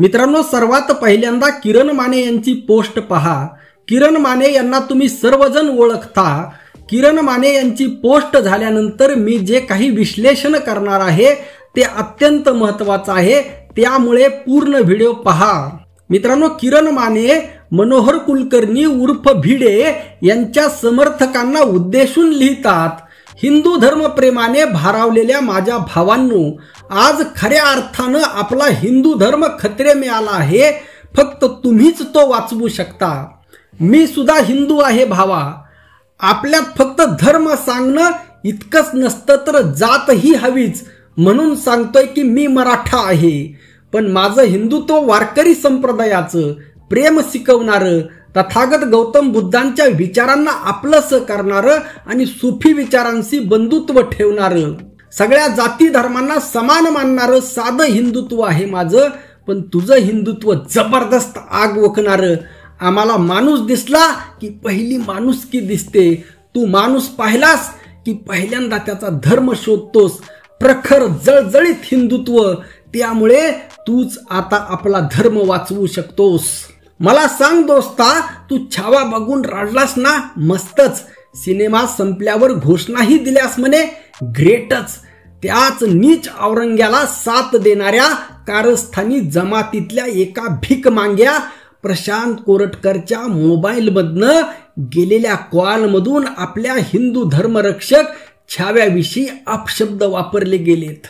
मित्रांनो, सर्वात पहिल्यांदा किरण माने यांची पोस्ट पहा. किरण माने यांना तुम्ही सर्वजण ओळखता. किरण माने यांची पोस्ट झाल्यानंतर मी जे काही विश्लेषण करणार आहे ते अत्यंत महत्त्वाचं आहे, त्यामुळे पूर्ण व्हिडिओ पहा. मित्रांनो, किरण माने मनोहर कुलकर्णी उर्फ भिडे यांच्या समर्थकांना उद्देशून लिहितात. हिंदू धर्मप्रेमाने भारावलेल्या माझ्या भावांनो, आज खऱ्या अर्थानं आपला हिंदू धर्म खतरे में आला आहे. फक्त तुम्हीच तो वाचवू शकता. मी सुद्धा हिंदू आहे भावा. आपल्यात फक्त धर्म सांगणं इतकंच नसतं तर जातही हवीच, म्हणून सांगतोय की मी मराठा आहे. पण माझं हिंदुत्व वारकरी संप्रदायाचं, प्रेम शिकवणारं, तथागत गौतम बुद्धांच्या विचारांना आपलंसं करणारं आणि सुफी विचारांशी बंधुत्व ठेवणारं, सगळ्या जाती धर्मांना समान मानणारं साधं हिंदुत्व आहे माझं. पण तुझं हिंदुत्व जबरदस्त आग ओकणारं. आम्हाला माणूस दिसला की पहिली माणुसकी दिसते. तू माणूस पाहिलास की पहिल्यांदा त्याचा धर्म शोधतोस. प्रखर जळजळीत हिंदुत्व. त्यामुळे तूच आता आपला धर्म वाचवू शकतोस. मला सांग दोस्ता, तू छावा बघून राडलास ना? मस्तच. सिनेमा संपल्यावर घोषणाही दिल्यास म्हणे, ग्रेटच. त्याच नीच औरंग्याला साथ देणाऱ्या कारस्थानी जमातीतल्या एका भीक मांग्या प्रशांत कोरटकरच्या मोबाईलमधनं गेलेल्या कॉलमधून आपल्या हिंदू धर्मरक्षक छाव्याविषयी अपशब्द वापरले गेलेत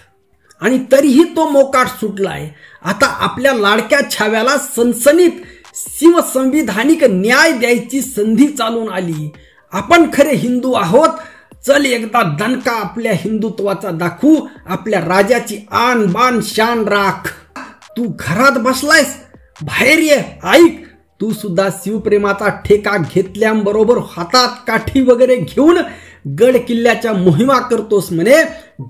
आणि तरीही तो मोकाट सुटलाय. आता आपल्या लाडक्या छाव्याला सनसनीत शिवसंविधानिक न्याय द्यायची संधी चालून आली. आपण खरे हिंदू आहोत. चल एकदा दणका आपल्या हिंदुत्वाचा दाखवू. आपल्या राजाची आन बान शान राख. तू घरात बसलायस, बाहेर ये. ऐक, तू सुद्धा शिवप्रेमाचा ठेका घेतल्याबरोबर हातात काठी वगैरे घेऊन गड किल्ल्याच्या मोहिमा करतोस म्हणे.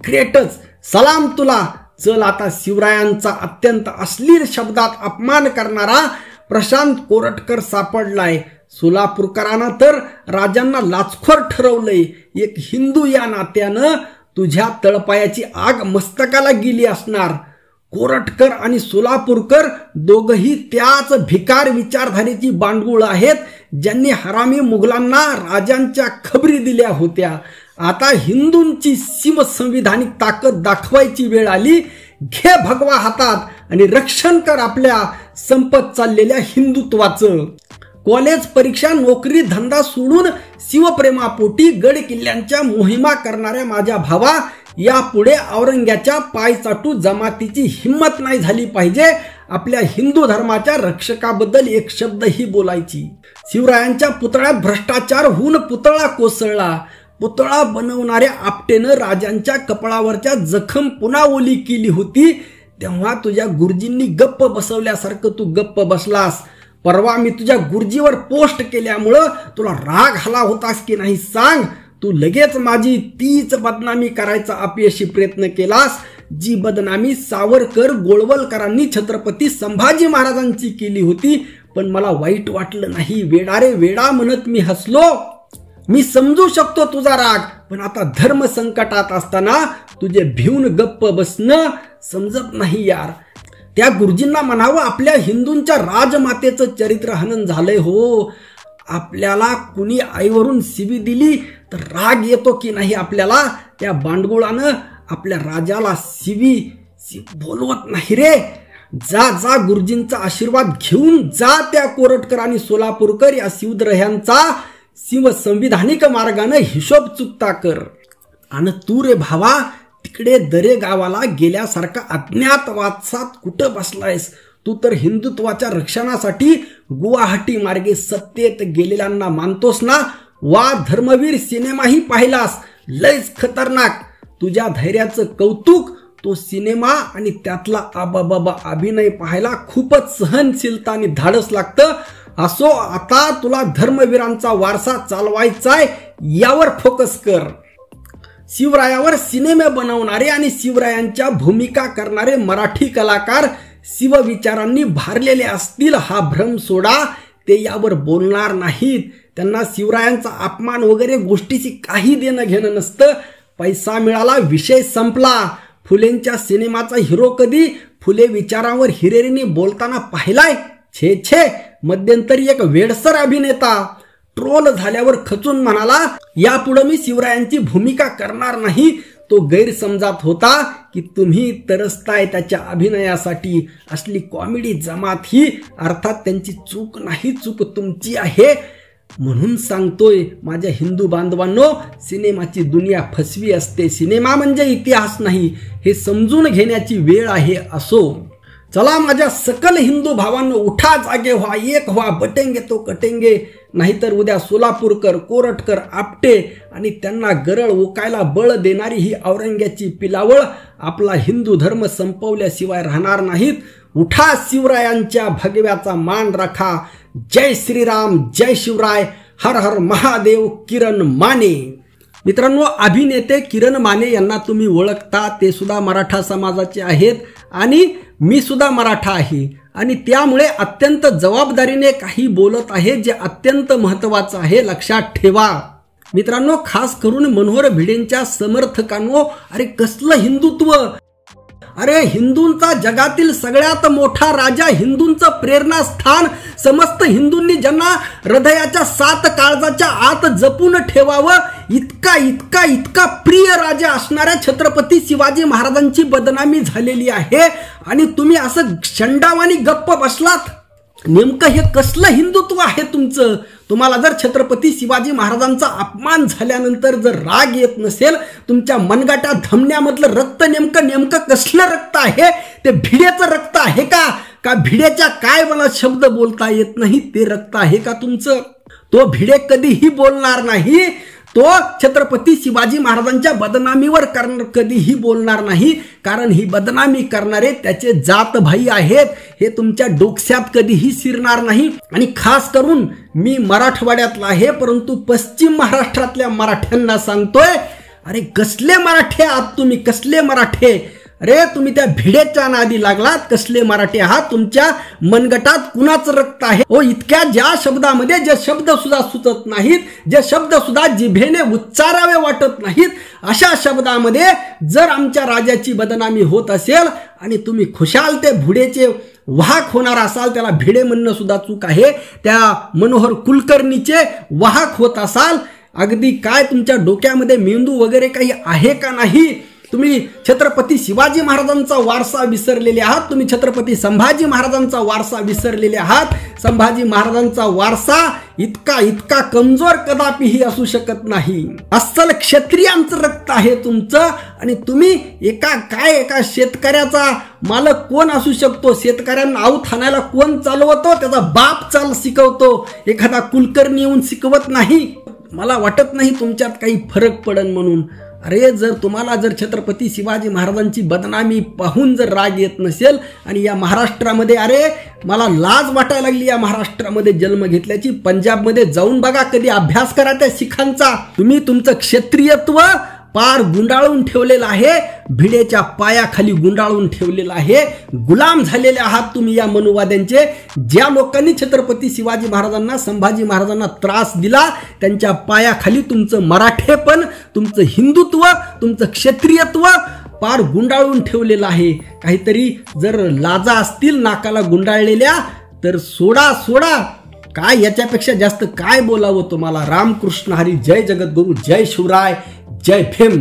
ग्रेटच. सलाम तुला. चल आता शिवरायांचा अत्यंत अश्लील शब्दात अपमान करणारा प्रशांत कोरटकर सापडलाय. सोलापूरकरांना तर राजांना लाचखोर ठरवलंय. एक हिंदू या नात्यानं तुझ्या तळपायाची आग मस्तकाला गेली असणार. कोरटकर आणि सोलापूरकर दोघही त्याच भिकार विचारधारेची बांडगुळ आहेत ज्यांनी हरामी मुघलांना राजांच्या खबरी दिल्या होत्या. आता हिंदूंची शिवसंविधानिक ताकद दाखवायची वेळ आली. घे भगवा हातात आणि रक्षण कर आपल्या संपत चाललेल्या हिंदुत्वाचं. कॉलेज परीक्षा, नोकरी, धंदा सोडून शिवप्रेमापोटी गड किल्ल्यांच्या मोहिमा करणाऱ्या माझ्या भावा, यापुढे औरंग्याच्या पाय चाटू जमातीची हिंमत नाही झाली पाहिजे आपल्या हिंदू धर्माच्या रक्षकाबद्दल एक शब्दही बोलायची. शिवरायांच्या पुतळ्यात भ्रष्टाचार होऊन पुतळा कोसळला. पुतळा बनवणाऱ्या आपटेनं राजांच्या कपाळावरच्या जखम पुन्हा ओली केली होती. तेव्हा तुझ्या गुरुजींनी गप्प बसवल्यासारखं तू गप्प बसलास. परवा मी तुझ्या गुरुजीवर पोस्ट केल्यामुळं तुला राग आला होतास की नाही सांग? तू लगेच माझी तीच बदनामी करायचा अपयशी प्रयत्न केलास, जी बदनामी सावरकर गोळवलकरांनी छत्रपती संभाजी महाराजांची केली होती. पण मला वाईट वाटलं नाही. वेडारे वेडा म्हणत मी हसलो. मी समजू शकतो तुझा राग, पण आता धर्म संकटात असताना तुझे भिवून गप्प बसणं समजत नाही यार. त्या गुरुजींना म्हणावं, आपल्या हिंदूंच्या राजमातेचं चरित्र हनन झालंय हो. आपल्याला कुणी आईवरून शिवी दिली तर राग येतो की नाही आपल्याला? त्या बांडगुळानं आपल्या राजाला शिवी बोलवत नाही रे. जा जा, गुरुजींचा आशीर्वाद घेऊन जा. त्या कोरटकर आणि सोलापूरकर या शिवद्रोह्यांचा शिवसंविधानिक मार्गाने हिशोब चुकता कर. आणि तू रे भावा, तिकडे दरे गावाला गेल्यासारखा अज्ञातवासात कुठं बसलायस? तू तर हिंदुत्वाच्या रक्षणासाठी गुवाहाटी मार्गे सत्तेत गेलेल्यांना मानतोस ना? वा धर्मवीर सिनेमाही पाहिलास. लयच खतरनाक. तुझ्या धैर्याचं कौतुक. तो सिनेमा आणि त्यातला आबाबाबा अभिनय पाहायला खूपच सहनशीलता आणि धाडस लागतं. असो, आता तुला धर्मवीरांचा वारसा चालवायचाय, यावर फोकस कर. शिवरायावर सिनेमे बनवणारे आणि शिवरायांच्या भूमिका करणारे मराठी कलाकार शिवविचारांनी भारलेले असतील हा भ्रम सोडा. ते यावर बोलणार नाहीत. त्यांना शिवरायांचा अपमान वगैरे गोष्टीची काही देणं घेणं नसतं. पैसा मिळाला, विषय संपला. फुलेंच्या सिनेमाचा हिरो कधी फुले विचारांवर हिरिरीने बोलताना पाहिलाय? छे छे, मध्यंतरी एक वेडसर अभिनेता ट्रोल झाल्यावर खचून म्हणाला, यापुढे मी शिवरायांची भूमिका करणार नाही. तो गैरसमजात होता की तुम्ही तरसताय त्याच्या अभिनयासाठी. असली कॉमेडी जमात ही, अर्थात त्यांची चूक नाही, चूक तुमची आहे. म्हणून सांगतोय माझ्या हिंदू बांधवांनो, सिनेमाची दुनिया फसवी असते. सिनेमा म्हणजे इतिहास नाही, हे समजून घेण्याची वेळ आहे. असो, चला माझ्या सकल हिंदू भावांनो, उठा, जागे व्हा, एक व्हा, बटेंगे तो कटेंगे. नाहीतर उद्या सोलापूरकर, कोरटकर, आपटे आणि त्यांना गरळ ओकायला बळ देणारी ही औरंग्याची पिलावळ आपला हिंदू धर्म संपवल्याशिवाय राहणार नाहीत. उठा, शिवरायांच्या भगव्याचा मान राखा. जय श्रीराम, जय शिवराय, हर हर महादेव. किरण माने. मित्रांनो, अभिनेते किरण माने यांना तुम्ही ओळखता. ते सुद्धा मराठा समाजाचे आहेत आणि मी सुद्धा मराठा आहे आणि त्यामुळे अत्यंत जबाबदारीने काही बोलत आहे, जे अत्यंत महत्त्वाचं आहे. लक्षात ठेवा मित्रांनो, खास करून मनोहर भिडेंच्या समर्थकांनो, अरे कसलं हिंदुत्व! अरे हिंदूंचा जगातील सगळ्यात मोठा राजा, हिंदूंचं प्रेरणास्थान, समस्त हिंदूंनी ज्यांना हृदयाच्या 7 काळजाच्या आत जपून ठेवावं, इतका इतका इतका प्रिय राजा असणाऱ्या छत्रपती शिवाजी महाराजांची बदनामी झालेली आहे आणि तुम्ही असं शंडावानी गप्प बसलात. नेमकं हे कसलं हिंदुत्व आहे तुमचं? तुम्हाला जर छत्रपती शिवाजी महाराजांचा अपमान झाल्यानंतर जर राग येत नसेल, तुमच्या मनगटा धमन्यामधलं रक्त नेमकं कसलं रक्त आहे? ते भिडेचं रक्त आहे का भिडेच्या काय मला शब्द बोलता येत नाही ते रक्त आहे का तुमचं? तो भिडे कधीही बोलणार नाही. तो छत्रपती शिवाजी महाराजांच्या बदनामीवर कधीही बोलणार नाही, कारण ही बदनामी करणारे त्याचे जातभाई आहेत. हे तुमच्या डोक्यात कधीही शिरणार नाही. आणि खास करून मी मराठवाड्यातला आहे, परंतु पश्चिम महाराष्ट्रातल्या मराठ्यांना सांगतोय, अरे कसले मराठे आहात तुम्ही, कसले मराठे! अरे तुम्ही त्या भिडेच्या नादी लागलात. कसले मराठे आहात? तुमच्या मनगटात कुणाचं रक्त आहे? ओ, इतक्या ज्या शब्दामध्ये जे शब्द सुद्धा सुचत नाहीत, जे शब्द सुद्धा जिभेने उच्चारावे वाटत नाहीत, अशा शब्दामध्ये जर आमच्या राजाची बदनामी होत असेल आणि तुम्ही खुशाल ते भिडेचे वाहक होणार असाल, त्याला भिडे म्हणणं सुद्धा चूक आहे, त्या मनोहर कुलकर्णीचे वाहक होत असाल, अगदी काय तुमच्या डोक्यामध्ये मेंदू वगैरे काही आहे का नाही? तुम्ही छत्रपती शिवाजी महाराजांचा वारसा विसरलेले आहात. तुम्ही छत्रपती संभाजी महाराजांचा वारसा विसरलेले आहात. संभाजी महाराजांचा वारसा इतका कमजोर कदापिही असू शकत नाही. अस्सल क्षत्रियांचं रक्त आहे तुमचं आणि तुम्ही एका शेतकऱ्याचा मालक कोण असू शकतो? शेतकऱ्यांना आऊत हाणायला कोण चालवतो? त्याचा बाप शिकवतो. एखादा कुलकर्णी येऊन शिकवत नाही. मला वाटत नाही तुमच्यात काही फरक पडन म्हणून. अरे तुम्हाला जर छत्रपती शिवाजी महाराजांची बदनामी पाहून जर राग येत नसेल आणि या महाराष्ट्रामध्ये, अरे मला लाज वाटायला लागली या महाराष्ट्रामध्ये जन्म घेतल्याची. पंजाबमध्ये जाऊन बघा, कधी अभ्यास करा त्या शिखांचा. तुम्ही तुमचं क्षत्रियत्व पार गुंडाळून ठेवलेलं आहे, भिडेच्या पायाखाली गुंडाळून ठेवलेलं आहे. गुलाम झालेले आहात तुम्ही या मनुवाद्यांचे. ज्या लोकांनी छत्रपती शिवाजी महाराजांना, संभाजी महाराजांना त्रास दिला, त्यांच्या पायाखाली तुमचं मराठेपण, तुमचं हिंदुत्व, तुमचं क्षत्रियत्व पार गुंडाळून ठेवलेलं आहे. काहीतरी जर लाजा असतील नाकाला गुंडाळलेल्या तर सोडा. काय याच्यापेक्षा जास्त काय बोलावं तुम्हाला? रामकृष्ण हरी. जय जगद्गुरु, जय शिवराय, जय भीम.